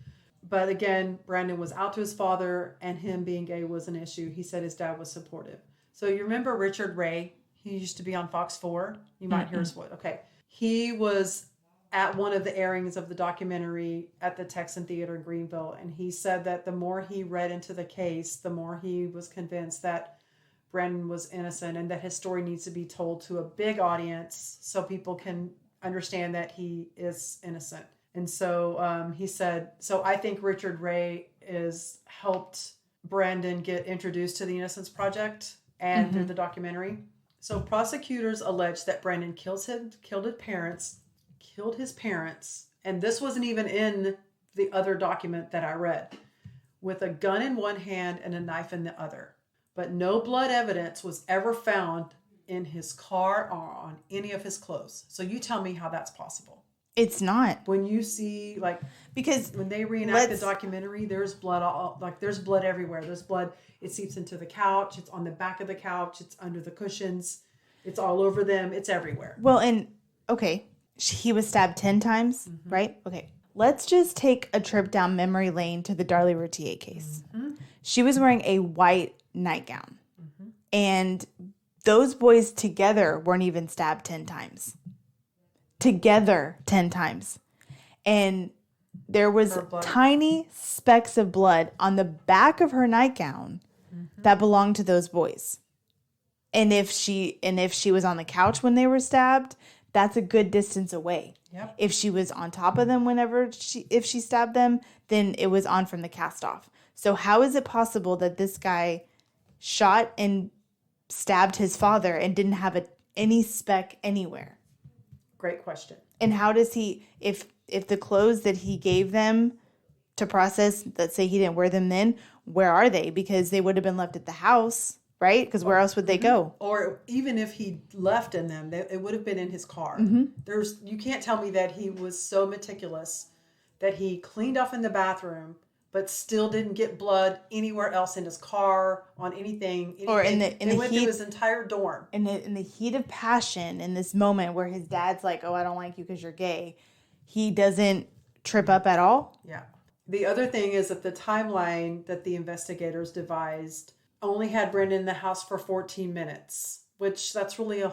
But again, Brandon was out to his father, and him being gay was an issue. He said his dad was supportive. So you remember Richard Ray? He used to be on Fox 4. You might hear his voice. Okay. He was at one of the airings of the documentary at the Texan Theater in Greenville. And he said that the more he read into the case, the more he was convinced that Brandon was innocent and that his story needs to be told to a big audience so people can understand that he is innocent. And so he said, so I think Richard Ray is helped Brandon get introduced to the Innocence Project and through the documentary. So prosecutors allege that Brandon killed his parents, and this wasn't even in the other document that I read, with a gun in one hand and a knife in the other. But no blood evidence was ever found in his car or on any of his clothes. So you tell me how that's possible. It's not. When you see, like, Because when they reenact the documentary, there's blood there's blood everywhere. There's blood. It seeps into the couch. It's on the back of the couch. It's under the cushions. It's all over them. It's everywhere. Well, and okay, he was stabbed 10 times, right? Okay. Let's just take a trip down memory lane to the Darlie Routier case. She was wearing a white nightgown. And those boys together weren't even stabbed 10 times. Together 10 times. And there was tiny specks of blood on the back of her nightgown that belonged to those boys. And if she was on the couch when they were stabbed, that's a good distance away. Yep. If she was on top of them if she stabbed them, then it was on from the cast off. So how is it possible that this guy shot and stabbed his father and didn't have any speck anywhere? Great question. And how does he, if the clothes that he gave them to process, let's say he didn't wear them then, where are they? Because they would have been left at the house, right? Because where else would they go? Or even if he left in them, it would have been in his car. You can't tell me that he was so meticulous that he cleaned off in the bathroom, but still didn't get blood anywhere else in his car, on anything. Or in the went heat, through his entire dorm. In the heat of passion, in this moment where his dad's like, "Oh, I don't like you because you're gay," he doesn't trip up at all. Yeah. The other thing is that the timeline that the investigators devised only had Brandon in the house for 14 minutes, which that's really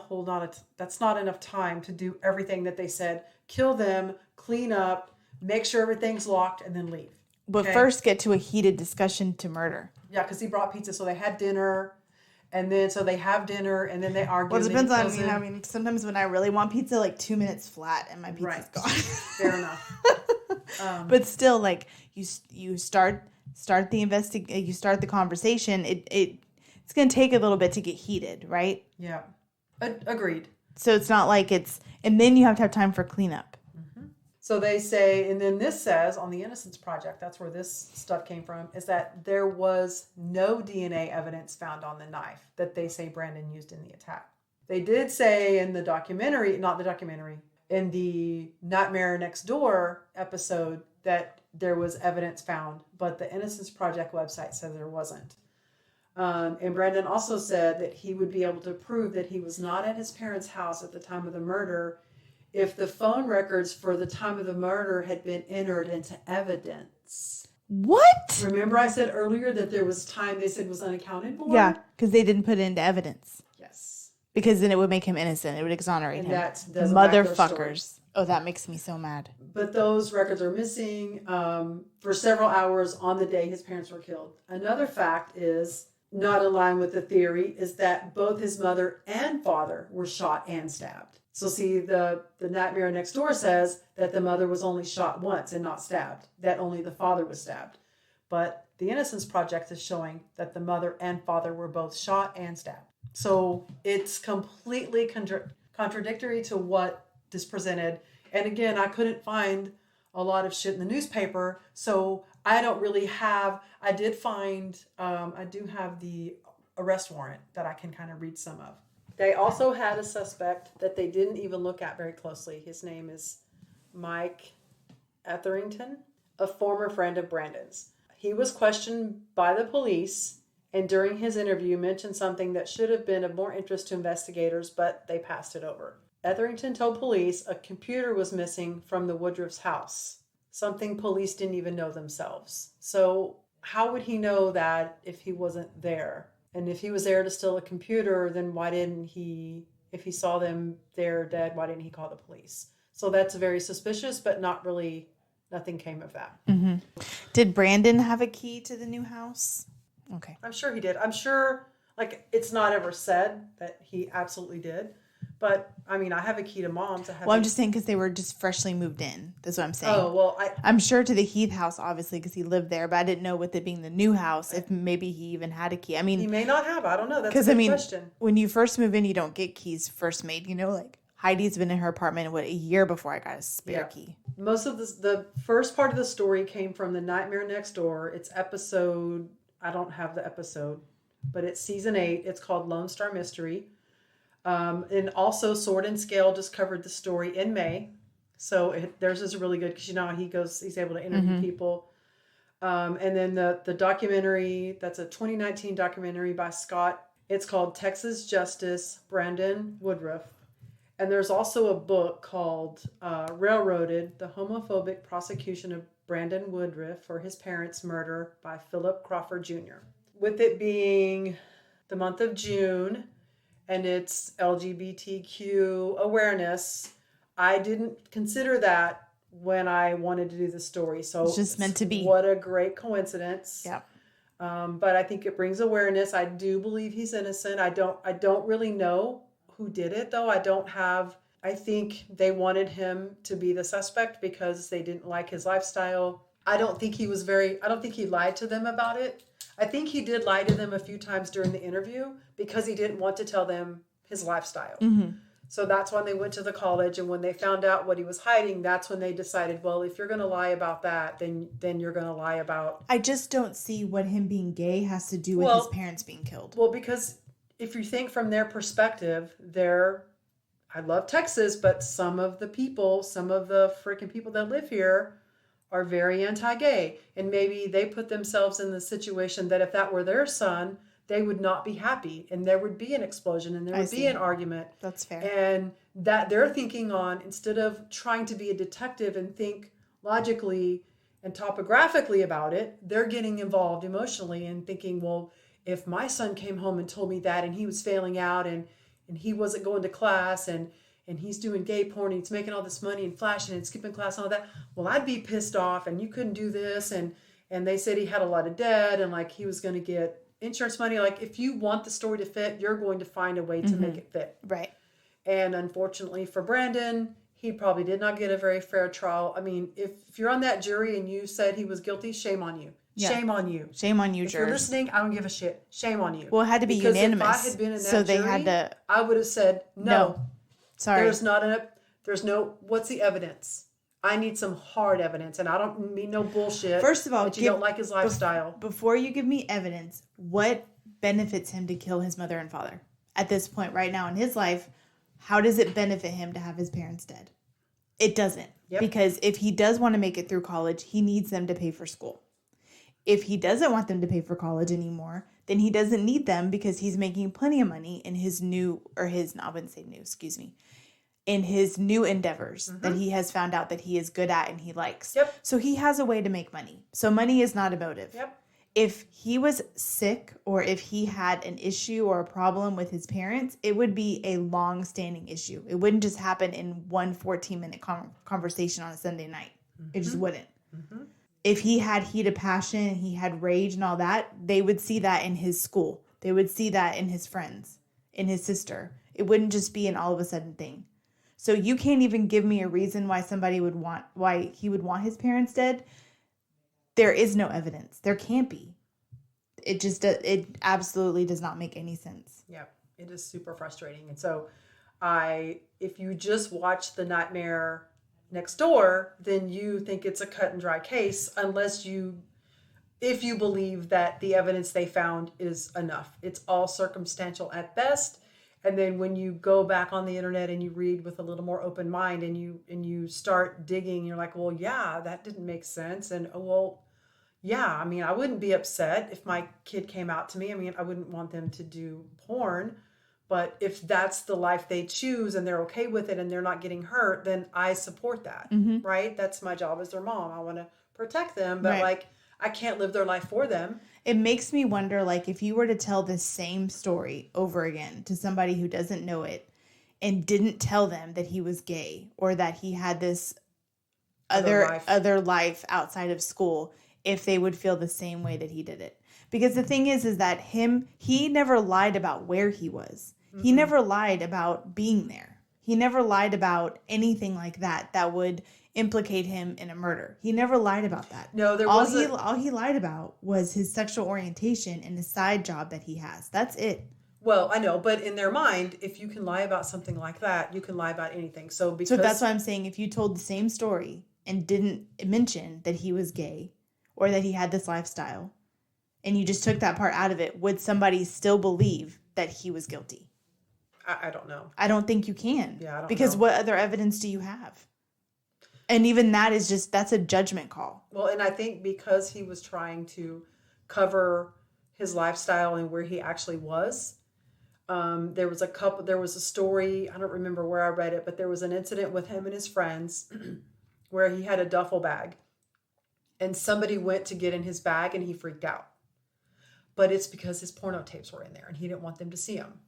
that's not enough time to do everything that they said. Kill them, clean up, make sure everything's locked, and then leave. But first get to a heated discussion to murder. Yeah, because he brought pizza, so they had dinner, and then so they have dinner, and then they argue. Well, it depends on, sometimes when I really want pizza, like 2 minutes flat and my pizza's gone. Fair enough. But still, like, you start the conversation, it's going to take a little bit to get heated, right? Yeah. Agreed. So it's not like and then you have to have time for cleanup. So they say, and then this says on the Innocence Project, that's where this stuff came from, is that there was no DNA evidence found on the knife that they say Brandon used in the attack. They did say in the in the Nightmare Next Door episode that there was evidence found, but the Innocence Project website said there wasn't. And Brandon also said that he would be able to prove that he was not at his parents' house at the time of the murder if the phone records for the time of the murder had been entered into evidence. What? Remember I said earlier that there was time they said was unaccounted for? Yeah, because they didn't put it into evidence. Yes. Because then it would make him innocent. It would exonerate him. That doesn't back their story. Motherfuckers. Oh, that makes me so mad. But those records are missing for several hours on the day his parents were killed. Another fact is, not in line with the theory, is that both his mother and father were shot and stabbed. So see, the Nightmare Next Door says that the mother was only shot once and not stabbed, that only the father was stabbed. But the Innocence Project is showing that the mother and father were both shot and stabbed. So it's completely contradictory to what is presented. And again, I couldn't find a lot of shit in the newspaper, so I don't really have, I do have the arrest warrant that I can kind of read some of. They also had a suspect that they didn't even look at very closely. His name is Mike Etherington, a former friend of Brandon's. He was questioned by the police, and during his interview mentioned something that should have been of more interest to investigators, but they passed it over. Etherington told police a computer was missing from the Woodruff's house, something police didn't even know themselves. So how would he know that if he wasn't there? And if he was there to steal a computer, then why didn't he, if he saw them there dead, why didn't he call the police? So that's very suspicious, but nothing came of that. Mm-hmm. Did Brandon have a key to the new house? Okay. I'm sure he did. I'm sure, like, it's not ever said that he absolutely did, But I mean, I have a key to mom's. Well, I'm just saying because they were just freshly moved in. That's what I'm saying. Oh, well, I'm sure to the Heath house, obviously, because he lived there, but I didn't know with it being the new house, if maybe he even had a key. I mean, he may not have. I don't know. That's a good question. When you first move in, you don't get keys first made. You know, like Heidi's been in her apartment, a year before I got a spare key. Most of the first part of the story came from The Nightmare Next Door. It's episode, I don't have the episode, but it's season 8. It's called Lone Star Mystery. And also Sword and Scale just covered the story in May. So theirs is really good because you know how he's able to interview people. And then the documentary, that's a 2019 documentary by Scott. It's called Texas Justice, Brandon Woodruff. And there's also a book called Railroaded, The Homophobic Prosecution of Brandon Woodruff for His Parents' Murder by Philip Crawford Jr. With it being the month of June, and it's LGBTQ awareness, I didn't consider that when I wanted to do the story. So it's just meant to be. What a great coincidence. Yeah. But I think it brings awareness. I do believe he's innocent. I don't really know who did it, though. I think they wanted him to be the suspect because they didn't like his lifestyle. I don't think he lied to them about it. I think he did lie to them a few times during the interview because he didn't want to tell them his lifestyle. Mm-hmm. So that's when they went to the college, and when they found out what he was hiding, that's when they decided, well, if you're going to lie about that, then you're going to lie about... I just don't see what him being gay has to do with his parents being killed. Well, because if you think from their perspective, I love Texas, but some of the freaking people that live here are very anti-gay. And maybe they put themselves in the situation that if that were their son, they would not be happy. And there would be an explosion and there would be an argument. That's fair. And that they're thinking on, instead of trying to be a detective and think logically and topographically about it, they're getting involved emotionally and thinking, well, if my son came home and told me that and he was failing out and he wasn't going to class and he's doing gay porn and he's making all this money and flashing and skipping class and all that, well, I'd be pissed off and you couldn't do this. And they said he had a lot of debt and like he was going to get insurance money. Like if you want the story to fit, you're going to find a way to make it fit. Right. And unfortunately for Brandon, he probably did not get a very fair trial. I mean, if you're on that jury and you said he was guilty, shame on you. Yeah. Shame on you. Shame on you, if jurors. you're listening, I don't give a shit. Shame on you. Well, it had to be because unanimous. If I had been in that so they jury, had to... I would have said, no. Sorry. What's the evidence? I need some hard evidence, and I don't mean no bullshit. First of all, that you don't like his lifestyle. Before you give me evidence, what benefits him to kill his mother and father? At this point right now in his life, how does it benefit him to have his parents dead? It doesn't. Yep. Because if he does want to make it through college, he needs them to pay for school. If he doesn't want them to pay for college anymore, then he doesn't need them because he's making plenty of money in his new endeavors that he has found out that he is good at and he likes. Yep. So he has a way to make money. So money is not a motive. Yep. If he was sick or if he had an issue or a problem with his parents, it would be a long-standing issue. It wouldn't just happen in one 14-minute conversation on a Sunday night. It just wouldn't. Mm-hmm. If he had heat of passion, he had rage and all that, they would see that in his school. They would see that in his friends, in his sister. It wouldn't just be an all of a sudden thing. So you can't even give me a reason why why he would want his parents dead. There is no evidence. There can't be. It absolutely does not make any sense. Yeah, it is super frustrating. And so if you just watch The Nightmare Next Door, then you think it's a cut and dry case if you believe that the evidence they found is enough. It's all circumstantial at best. And then when you go back on the internet and you read with a little more open mind and you start digging, you're like, well, yeah, that didn't make sense. And well, yeah, I mean, I wouldn't be upset if my kid came out to me. I mean, I wouldn't want them to do porn. But if that's the life they choose and they're okay with it and they're not getting hurt, then I support that, right? That's my job as their mom. I want to protect them, but I can't live their life for them. It makes me wonder, if you were to tell this same story over again to somebody who doesn't know it and didn't tell them that he was gay or that he had this other life outside of school, if they would feel the same way that he did it. Because the thing is that he never lied about where he was. He never lied about being there. He never lied about anything like that that would implicate him in a murder. He never lied about that. No, there all wasn't. All he lied about was his sexual orientation and his side job that he has. That's it. Well, I know, but in their mind, if you can lie about something like that, you can lie about anything. So that's why I'm saying, if you told the same story and didn't mention that he was gay or that he had this lifestyle, and you just took that part out of it, would somebody still believe that he was guilty? I don't know. I don't think you can. Yeah, I don't because know. What other evidence do you have? And even that is that's a judgment call. Well, and I think because he was trying to cover his lifestyle and where he actually was, there was a story, I don't remember where I read it, but there was an incident with him and his friends where he had a duffel bag and somebody went to get in his bag and he freaked out. But it's because his porno tapes were in there and he didn't want them to see them.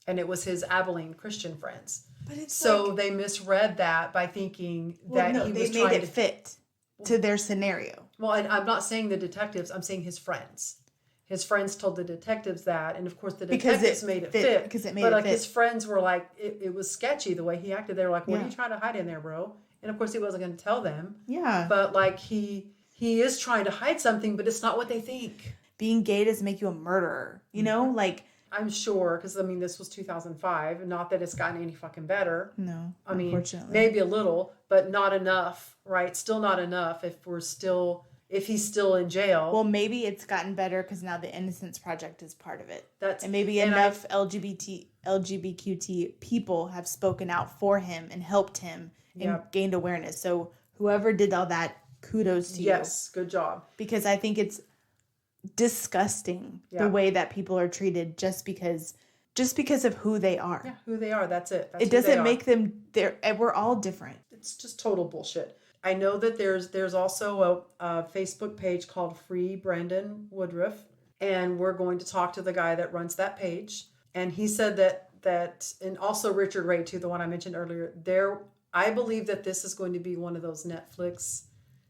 And it was his Abilene Christian friends. But it's so they misread that by thinking that he was they made it fit to their scenario. Well, and I'm not saying the detectives, I'm saying his friends. His friends told the detectives that, and of course the detectives made it fit. Because it made but it like fit. his friends were like, it was sketchy the way he acted. They were like, what are you trying to hide in there, bro? And of course he wasn't going to tell them. Yeah. But like he is trying to hide something, but it's not what they think. Being gay doesn't make you a murderer, you know? Like, I'm sure, because I mean, this was 2005. Not that it's gotten any fucking better. No, I mean, unfortunately. maybe a little, but not enough, right? Still not enough if he's still in jail. Well, maybe it's gotten better because now the Innocence Project is part of it. And maybe and enough LGBTQT people have spoken out for him and helped him and gained awareness. So whoever did all that, kudos to you. Yes, good job. Because I think it's disgusting the way that people are treated just because of who they are. Yeah, who they are. That's it. It doesn't make them we're all different. It's just total bullshit. I know that there's also a Facebook page called Free Brandon Woodruff, and we're going to talk to the guy that runs that page. And he said that and also Richard Ray too, the one I mentioned earlier. I believe that this is going to be one of those Netflix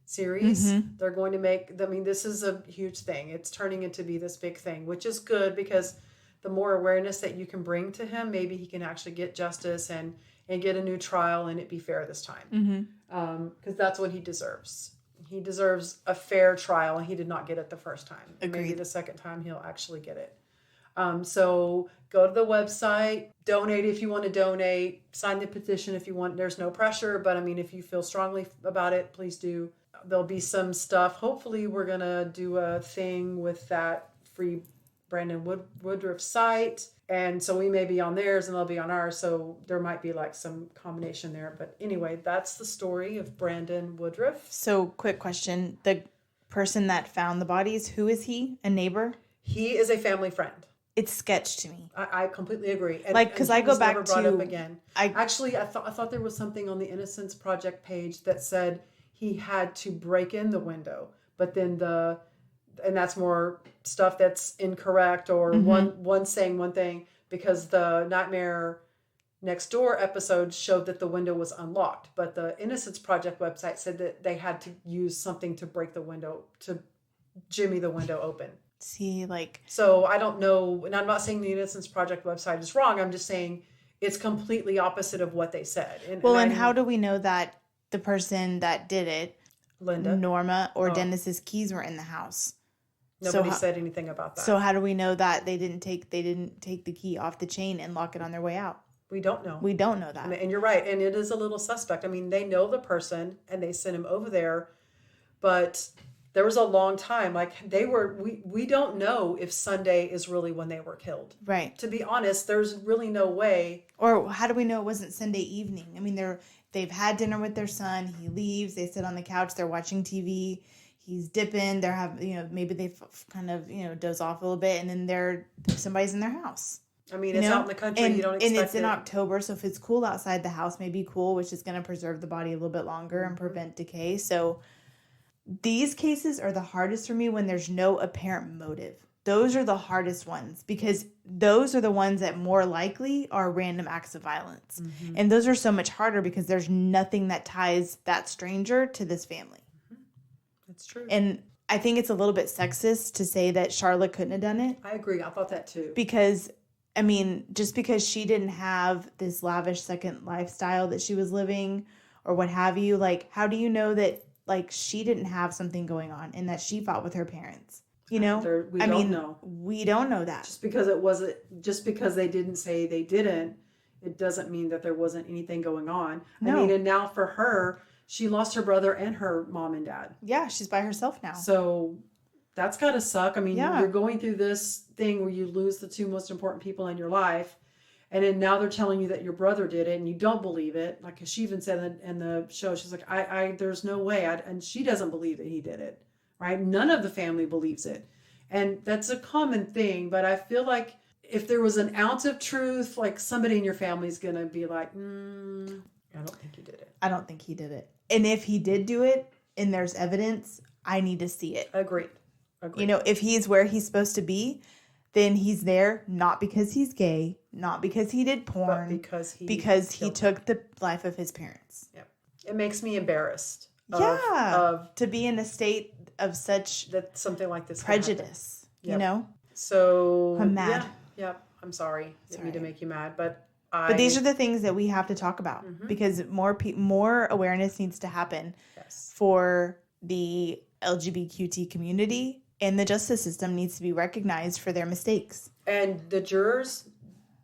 series. They're going to make, I mean, this is a huge thing. It's turning into be this big thing, which is good because the more awareness that you can bring to him, maybe he can actually get justice and get a new trial and it be fair this time. Because that's what he deserves. He deserves a fair trial and he did not get it the first time. Agreed. Maybe the second time he'll actually get it. So go to the website, donate if you want to donate, sign the petition if you want. There's no pressure, but I mean, if you feel strongly about it, please do. There'll be some stuff. Hopefully we're going to do a thing with that Free Brandon Woodruff site. And so we may be on theirs and they'll be on ours. So there might be like some combination there. But anyway, that's the story of Brandon Woodruff. So quick question. The person that found the bodies, who is he? A neighbor? He is a family friend. It's sketch to me. I completely agree. Because I go back to up again. I thought there was something on the Innocence Project page that said he had to break in the window, but then and that's more stuff that's incorrect or one saying one thing because the Nightmare Next Door episode showed that the window was unlocked, but the Innocence Project website said that they had to use something to break the window, to jimmy the window open. See, so I don't know, and I'm not saying the Innocence Project website is wrong. I'm just saying it's completely opposite of what they said. And how do we know that the person that did it, Linda, Norma, or Dennis's keys were in the house? Nobody said anything about that. So how do we know that they didn't take the key off the chain and lock it on their way out? We don't know. We don't know that. And you're right. And it is a little suspect. I mean, they know the person and they sent him over there, but there was a long time. We don't know if Sunday is really when they were killed. Right. To be honest, there's really no way. Or how do we know it wasn't Sunday evening? I mean, they've had dinner with their son. He leaves. They sit on the couch. They're watching TV. He's dipping. They're having, maybe they kind of, doze off a little bit, and then somebody's in their house. I mean, it's out in the country. You don't expect it. And it's in October, so if it's cool outside, the house may be cool, which is going to preserve the body a little bit longer and prevent decay. So these cases are the hardest for me when there's no apparent motive. Those are the hardest ones because those are the ones that more likely are random acts of violence. And those are so much harder because there's nothing that ties that stranger to this family. That's true. And I think it's a little bit sexist to say that Charlotte couldn't have done it. I agree. I thought that too. Because, I mean, just because she didn't have this lavish second lifestyle that she was living or what have you, like, how do you know that, like, she didn't have something going on and that she fought with her parents? You know? We don't know. We don't know that. Just because they didn't say they didn't, it doesn't mean that there wasn't anything going on. No. I mean, and now for her, she lost her brother and her mom and dad. Yeah, she's by herself now. So that's gotta suck. I mean, Yeah. you're going through this thing where you lose the two most important people in your life. And then now they're telling you that your brother did it and you don't believe it. Like she even said in the show, she's like, I there's no way. And she doesn't believe that he did it, right? None of the family believes it. And that's a common thing. But I feel like if there was an ounce of truth, like somebody in your family is going to be like, I don't think he did it. I don't think he did it. And if he did do it and there's evidence, I need to see it. Agreed. You know, if he's where he's supposed to be, then he's there not because he's gay, not because he did porn, but because he took the life of his parents. Yep. It makes me embarrassed. To be in a state of such that something like this prejudice, you know? So I'm mad. Yeah. I'm sorry. Didn't mean to make you mad, but these are the things that we have to talk about because more awareness needs to happen for the LGBTQ community, and the justice system needs to be recognized for their mistakes. And the jurors,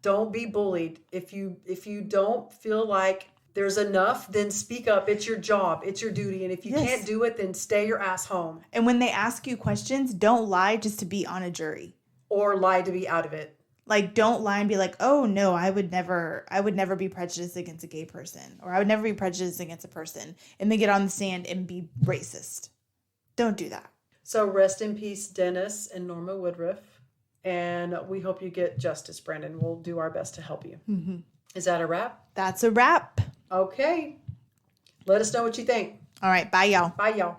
don't be bullied. If you don't feel like there's enough, then speak up. It's your job. It's your duty. And if you can't do it, then stay your ass home. And when they ask you questions, don't lie just to be on a jury. Or lie to be out of it. Like, don't lie and be like, oh, no, I would never be prejudiced against a gay person. Or I would never be prejudiced against a person. And then get on the stand and be racist. Don't do that. So rest in peace, Dennis and Norma Woodruff. And we hope you get justice, Brandon. We'll do our best to help you. Mm-hmm. Is that a wrap? That's a wrap. Okay. Let us know what you think. All right. Bye, y'all. Bye, y'all.